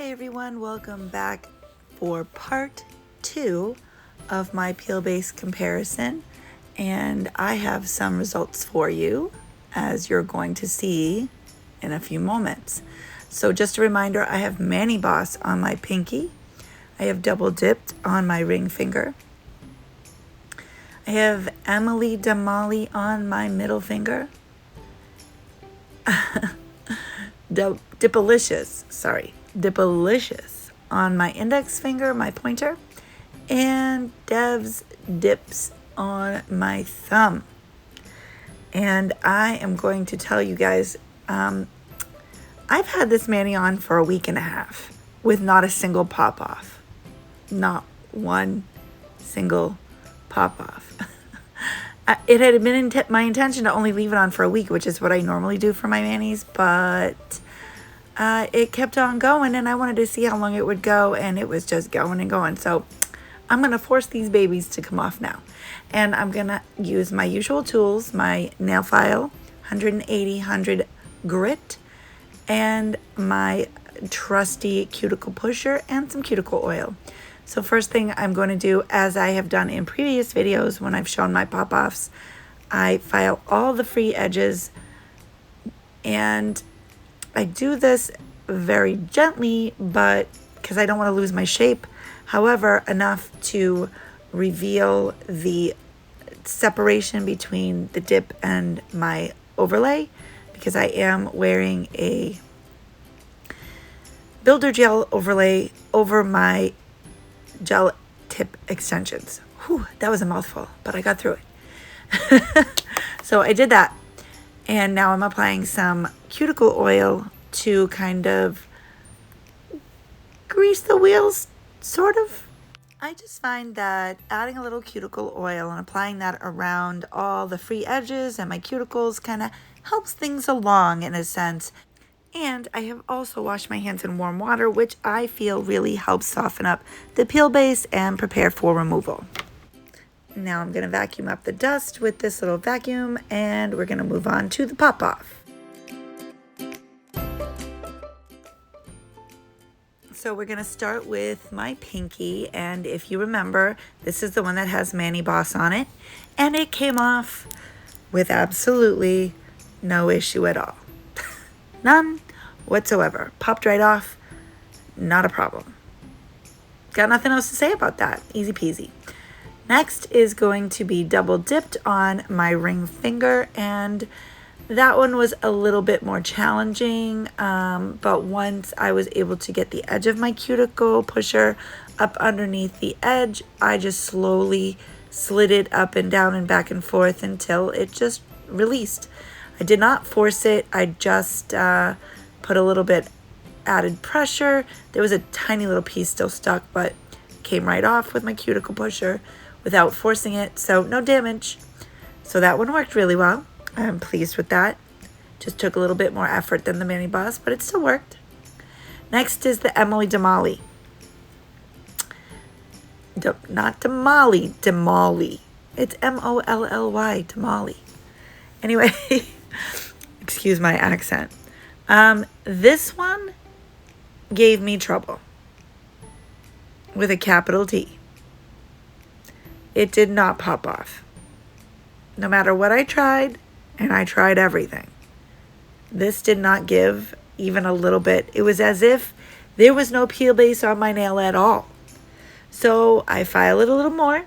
Hi everyone, welcome back for part 2 of my peel base comparison, and I have some results for you as you're going to see in a few moments. So just a reminder, I have Mani Boss on my pinky, I have Double Dipped on my ring finger, I have 𝕔𝕙𝕼𝕼 on my middle finger, Dipalicious on my index finger, my pointer, and Devz Dipz on my thumb. And I am going to tell you guys, I've had this mani on for a week and a half with not a single pop off. Not one single pop off. It had been my intention to only leave it on for a week, which is what I normally do for my manis, but it kept on going and I wanted to see how long it would go, and it was just going and going. So I'm going to force these babies to come off now. And I'm going to use my usual tools, my nail file, 180/100 grit, and my trusty cuticle pusher and some cuticle oil. So first thing I'm going to do, as I have done in previous videos when I've shown my pop-offs, I file all the free edges, and I do this very gently, but because I don't want to lose my shape. However, enough to reveal the separation between the dip and my overlay, because I am wearing a builder gel overlay over my gel tip extensions. Whew, that was a mouthful, but I got through it. So I did that, and now I'm applying some cuticle oil to kind of grease the wheels, sort of. I just find that adding a little cuticle oil and applying that around all the free edges and my cuticles kind of helps things along in a sense. And I have also washed my hands in warm water, which I feel really helps soften up the peel base and prepare for removal. Now I'm going to vacuum up the dust with this little vacuum, and we're going to move on to the pop-off. So we're going to start with my pinky, and if you remember, this is the one that has Mani Boss on it, and it came off with absolutely no issue at all. None whatsoever. Popped right off. Not a problem. Got nothing else to say about that. Easy peasy. Next is going to be Double Dipped on my ring finger, and that one was a little bit more challenging, but once I was able to get the edge of my cuticle pusher up underneath the edge, I just slowly slid it up and down and back and forth until it just released. I did not force it. I just put a little bit added pressure. There was a tiny little piece still stuck, but came right off with my cuticle pusher without forcing it, so no damage. So that one worked really well. I'm pleased with that. Just took a little bit more effort than the Mani Boss, but it still worked. Next is the 𝕔𝕙𝕼𝕼. Not Damali, 𝕵𝕼. It's M-O-L-L-Y, 𝕵𝕼. Anyway, excuse my accent. This one gave me trouble with a capital T. It did not pop off. No matter what I tried, and I tried everything, this did not give even a little bit. It was as if there was no peel base on my nail at all. So I file it a little more,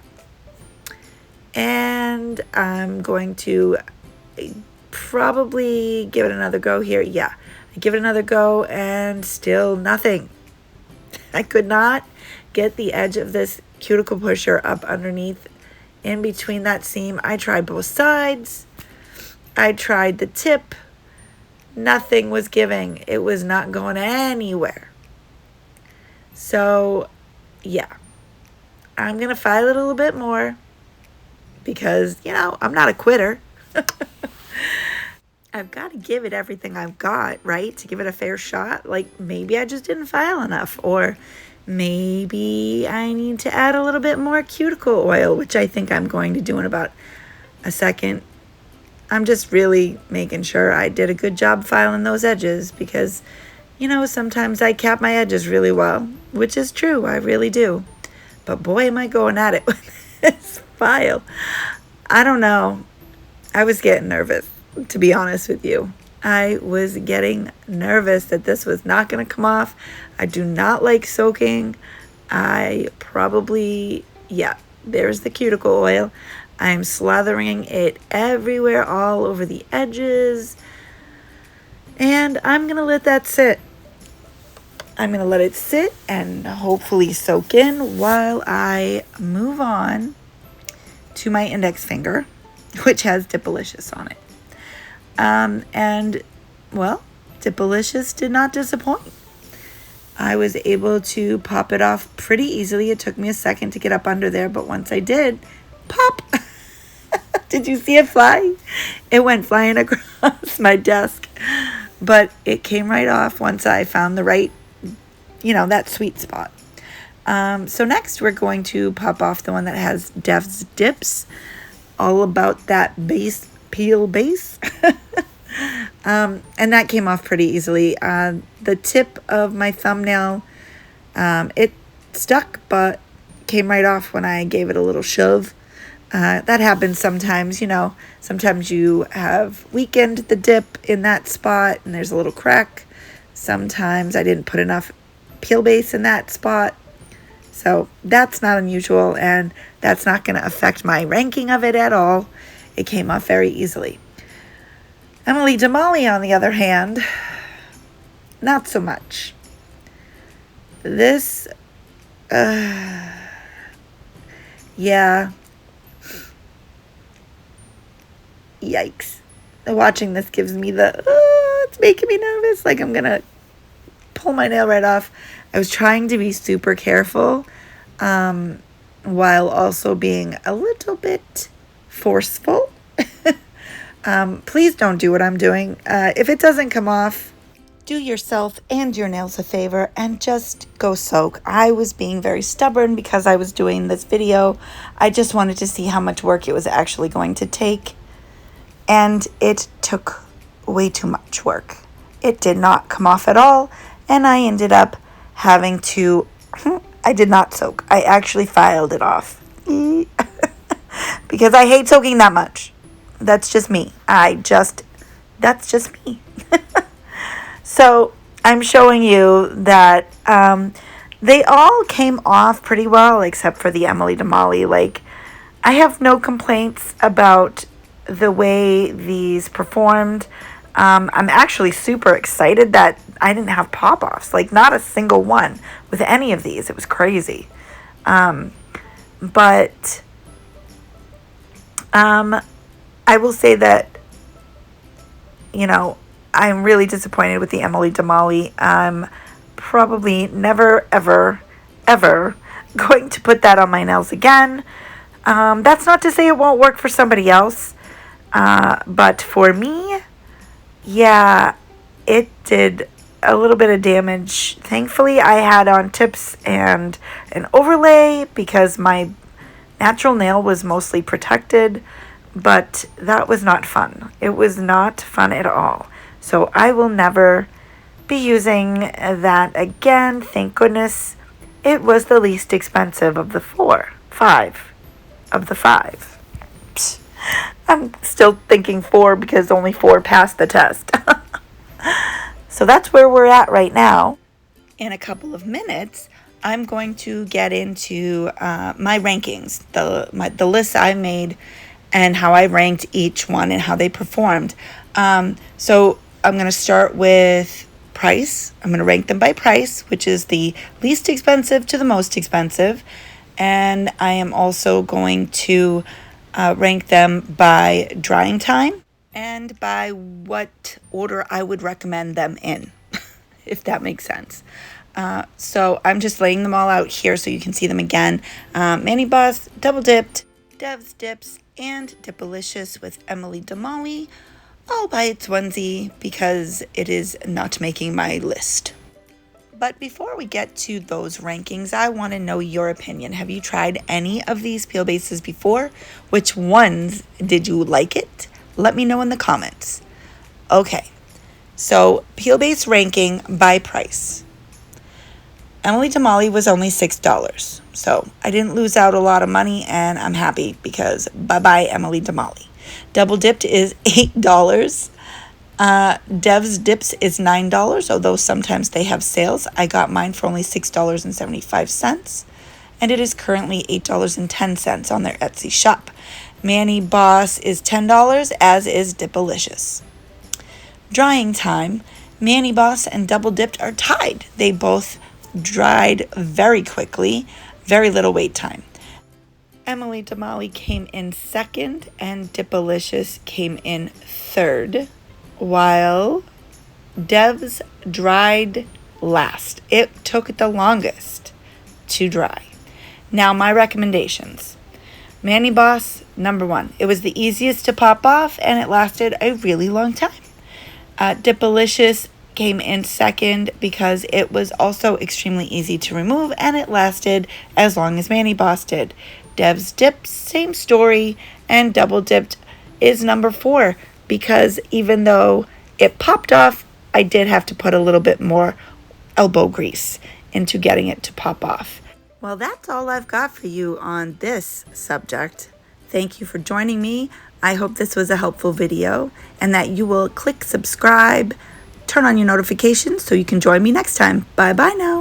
and I'm going to probably give it another go here. Yeah, I give it another go, and still nothing. I could not get the edge of this cuticle pusher up underneath in between that seam. I tried both sides. I tried the tip. Nothing was giving. It was not going anywhere. So, yeah. I'm going to file it a little bit more because, you know, I'm not a quitter. I've got to give it everything I've got, right? To give it a fair shot. Like, maybe I just didn't file enough, or maybe I need to add a little bit more cuticle oil, which I think I'm going to do in about a second. I'm just really making sure I did a good job filing those edges, because You know, sometimes I cap my edges really well, which is true, I really do. But boy, am I going at it with this file. I don't know. I was getting nervous, to be honest with you. I was getting nervous that this was not going to come off. I do not like soaking. I probably, yeah, there's the cuticle oil. I'm slathering it everywhere, all over the edges. And I'm going to let that sit. I'm going to let it sit and hopefully soak in while I move on to my index finger, which has Dipalicious on it. And, well, Dipalicious did not disappoint. I was able to pop it off pretty easily. It took me a second to get up under there, but once I did, pop! Did you see it fly? It went flying across my desk, but it came right off once I found the right, you know, that sweet spot. So next we're going to pop off the one that has Devz Dipz, all about that base, peel base. And that came off pretty easily. The tip of my thumbnail, it stuck, but came right off when I gave it a little shove. That happens sometimes, you know. Sometimes you have weakened the dip in that spot and there's a little crack. Sometimes I didn't put enough peel base in that spot. So that's not unusual, and that's not going to affect my ranking of it at all. It came off very easily. 𝕔𝕙𝕼𝕼, on the other hand, not so much. This, yeah. Yikes. Watching this gives me the, it's making me nervous. Like I'm going to pull my nail right off. I was trying to be super careful, while also being a little bit forceful. Please don't do what I'm doing. If it doesn't come off, do yourself and your nails a favor and just go soak. I was being very stubborn because I was doing this video. I just wanted to see how much work it was actually going to take. And it took way too much work. It did not come off at all. And I ended up having to, I did not soak. I actually filed it off. Because I hate soaking that much. That's just me. That's just me. So I'm showing you that they all came off pretty well, except for the 𝕔𝕼𝕼𝕼. Like, I have no complaints about the way these performed. I'm actually super excited that I didn't have pop-offs. Like, not a single one with any of these. It was crazy. But I will say that, you know, I'm really disappointed with the 𝕔𝕼𝕼𝕼. I'm probably never, ever, ever going to put that on my nails again. That's not to say it won't work for somebody else. But for me, yeah, it did a little bit of damage. Thankfully, I had on tips and an overlay because my natural nail was mostly protected, but that was not fun. It was not fun at all. So I will never be using that again. Thank goodness it was the least expensive of the five. Psst. I'm still thinking 4 because only 4 passed the test. So that's where we're at right now. In a couple of minutes, I'm going to get into my rankings, the list I made and how I ranked each one and how they performed. So I'm going to start with price. I'm going to rank them by price, which is the least expensive to the most expensive. And I am also going to rank them by drying time and by what order I would recommend them in, if that makes sense. So I'm just laying them all out here so you can see them again. Mani Boss, Double Dipped, Devz Dipz, and Dipalicious with 𝕔𝕼𝕼𝕼, all by its onesie because it is not making my list. But before we get to those rankings, I want to know your opinion. Have you tried any of these peel bases before? Which ones did you like it? Let me know in the comments. Okay, So peel-based ranking by price. 𝕤𝕤𝕼𝕼 was only $6. So I didn't lose out a lot of money, and I'm happy because bye-bye 𝕤𝕼𝕼𝕼. Double Dipped is $8. Devz Dipz is $9, although sometimes they have sales. I got mine for only $6.75, and it is currently $8.10 on their Etsy shop. Mani Boss is $10, as is Dipalicious. Drying time, Mani Boss and Double Dipped are tied. They both dried very quickly, very little wait time. 𝕤𝕼𝕼𝕼 came in second, and Dipalicious came in third, while Devz dried last. It took the longest to dry. Now, my recommendations. Mani Boss, number 1. It was the easiest to pop off, and it lasted a really long time. Dipalicious came in second because it was also extremely easy to remove, and it lasted as long as Mani Boss did. Devz Dipz, same story, and Double Dipped is number 4 because even though it popped off, I did have to put a little bit more elbow grease into getting it to pop off. Well, that's all I've got for you on this subject. Thank you for joining me. I hope this was a helpful video and that you will click subscribe, turn on your notifications so you can join me next time. Bye-bye now.